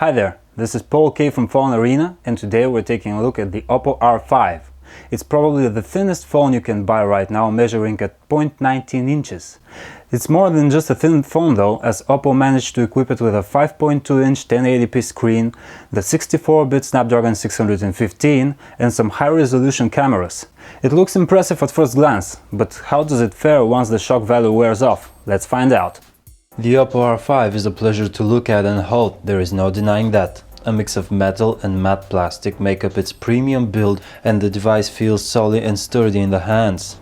Hi there, this is Paul K from PhoneArena, and today we're taking a look at the Oppo R5. It's probably the thinnest phone you can buy right now, measuring at 0.19 inches. It's more than just a thin phone though, as Oppo managed to equip it with a 5.2-inch 1080p screen, the 64-bit Snapdragon 615, and some high-resolution cameras. It looks impressive at first glance, but how does it fare once the shock value wears off? Let's find out. The Oppo R5 is a pleasure to look at and hold, there is no denying that. A mix of metal and matte plastic make up its premium build, and the device feels solid and sturdy in the hands.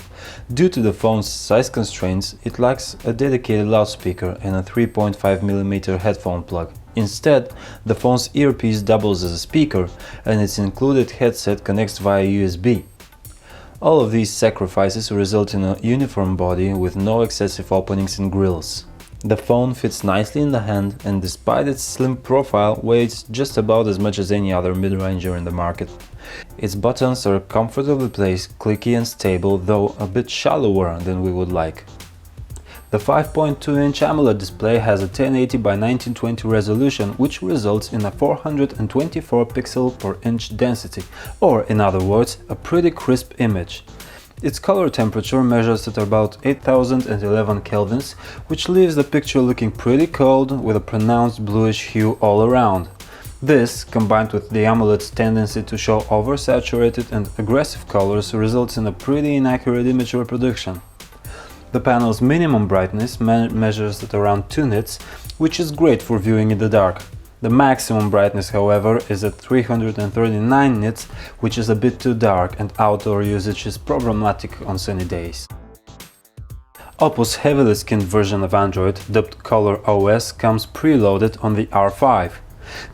Due to the phone's size constraints, it lacks a dedicated loudspeaker and a 3.5mm headphone plug. Instead, the phone's earpiece doubles as a speaker, and its included headset connects via USB. All of these sacrifices result in a uniform body with no excessive openings and grills. The phone fits nicely in the hand, and despite its slim profile, weighs just about as much as any other mid-ranger in the market. Its buttons are comfortably placed, clicky and stable, though a bit shallower than we would like. The 5.2-inch AMOLED display has a 1080 by 1920 resolution, which results in a 424 pixel per inch density, or in other words, a pretty crisp image. Its color temperature measures at about 8011 kelvins, which leaves the picture looking pretty cold with a pronounced bluish hue all around. This, combined with the AMOLED's tendency to show oversaturated and aggressive colors, results in a pretty inaccurate image reproduction. The panel's minimum brightness measures at around 2 nits, which is great for viewing in the dark. The maximum brightness, however, is at 339 nits, which is a bit too dark, and outdoor usage is problematic on sunny days. Oppo's heavily skinned version of Android, dubbed Color OS, comes preloaded on the R5.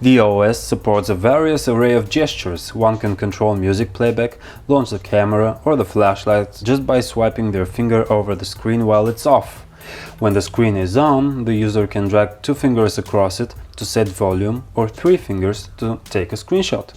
The OS supports a various array of gestures. One can control music playback, launch the camera or the flashlight just by swiping their finger over the screen while it's off. When the screen is on, the user can drag 2 fingers across it to set volume or 3 fingers to take a screenshot.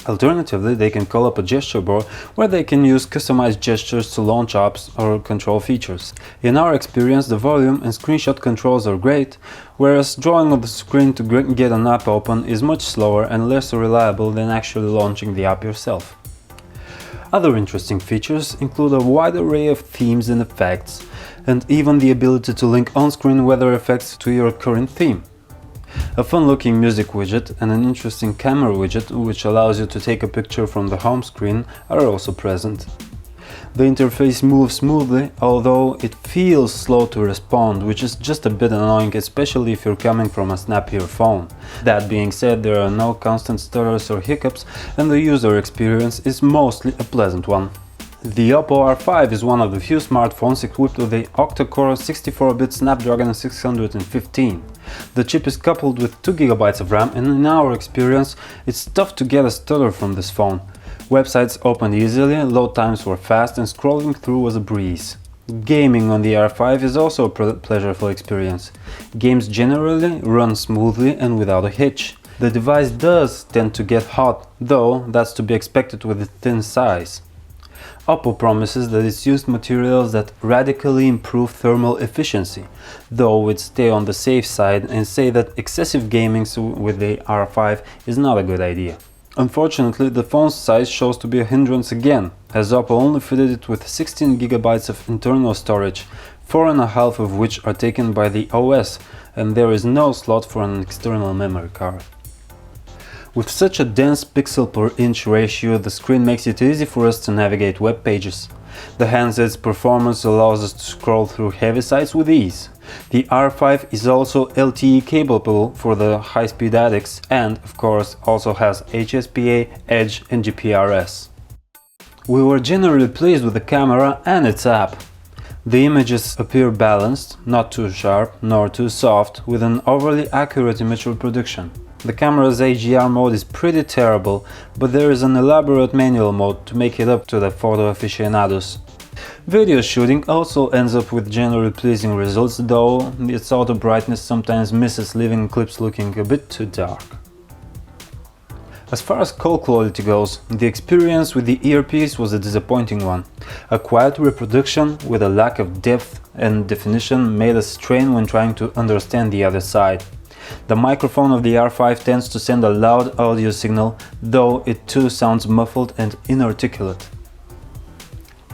Alternatively, they can call up a gesture bar where they can use customized gestures to launch apps or control features. In our experience, the volume and screenshot controls are great, whereas drawing on the screen to get an app open is much slower and less reliable than actually launching the app yourself. Other interesting features include a wide array of themes and effects, and even the ability to link on-screen weather effects to your current theme. A fun-looking music widget and an interesting camera widget, which allows you to take a picture from the home screen, are also present. The interface moves smoothly, although it feels slow to respond, which is just a bit annoying, especially if you're coming from a snappier phone. That being said, there are no constant stutters or hiccups, and the user experience is mostly a pleasant one. The Oppo R5 is one of the few smartphones equipped with the octa-core 64-bit Snapdragon 615. The chip is coupled with 2 GB of RAM, and in our experience, it's tough to get a stutter from this phone. Websites opened easily, load times were fast, and scrolling through was a breeze. Gaming on the R5 is also a pleasurable experience. Games generally run smoothly and without a hitch. The device does tend to get hot, though that's to be expected with its thin size. Oppo promises that it's used materials that radically improve thermal efficiency, though we'd stay on the safe side and say that excessive gaming with the R5 is not a good idea. Unfortunately, the phone's size shows to be a hindrance again, as Oppo only fitted it with 16 GB of internal storage, 4.5 of which are taken by the OS, and there is no slot for an external memory card. With such a dense pixel per inch ratio, the screen makes it easy for us to navigate web pages. The handset's performance allows us to scroll through heavy sites with ease. The R5 is also LTE capable for the high-speed addicts, and, of course, also has HSPA, Edge and GPRS. We were generally pleased with the camera and its app. The images appear balanced, not too sharp nor too soft, with an overly accurate image reproduction. The camera's HDR mode is pretty terrible, but there is an elaborate manual mode to make it up to the photo aficionados. Video shooting also ends up with generally pleasing results, though its auto brightness sometimes misses, leaving clips looking a bit too dark. As far as call quality goes, the experience with the earpiece was a disappointing one. A quiet reproduction with a lack of depth and definition made us strain when trying to understand the other side. The microphone of the R5 tends to send a loud audio signal, though it too sounds muffled and inarticulate.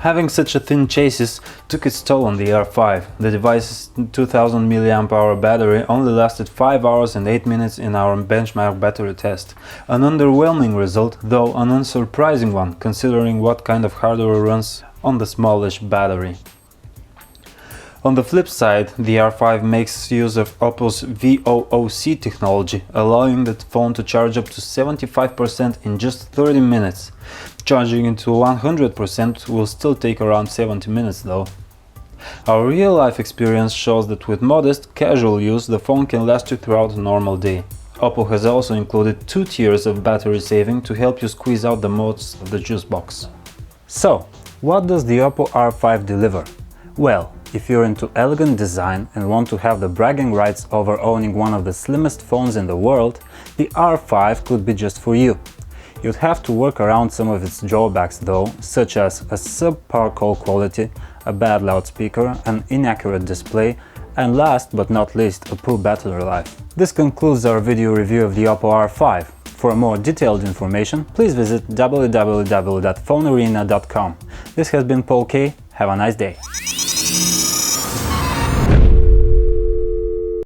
Having such a thin chassis took its toll on the R5. The device's 2000 mAh battery only lasted 5 hours and 8 minutes in our benchmark battery test. An underwhelming result, though an unsurprising one, considering what kind of hardware runs on the smallish battery. On the flip side, the R5 makes use of Oppo's VOOC technology, allowing the phone to charge up to 75% in just 30 minutes. Charging it to 100% will still take around 70 minutes though. Our real-life experience shows that with modest, casual use, the phone can last you throughout a normal day. Oppo has also included 2 tiers of battery saving to help you squeeze out the most of the juice box. So, what does the Oppo R5 deliver? Well, if you're into elegant design and want to have the bragging rights over owning one of the slimmest phones in the world, the R5 could be just for you. You'd have to work around some of its drawbacks though, such as a subpar call quality, a bad loudspeaker, an inaccurate display, and last but not least, a poor battery life. This concludes our video review of the Oppo R5. For more detailed information, please visit www.phonearena.com. This has been Paul K. Have a nice day.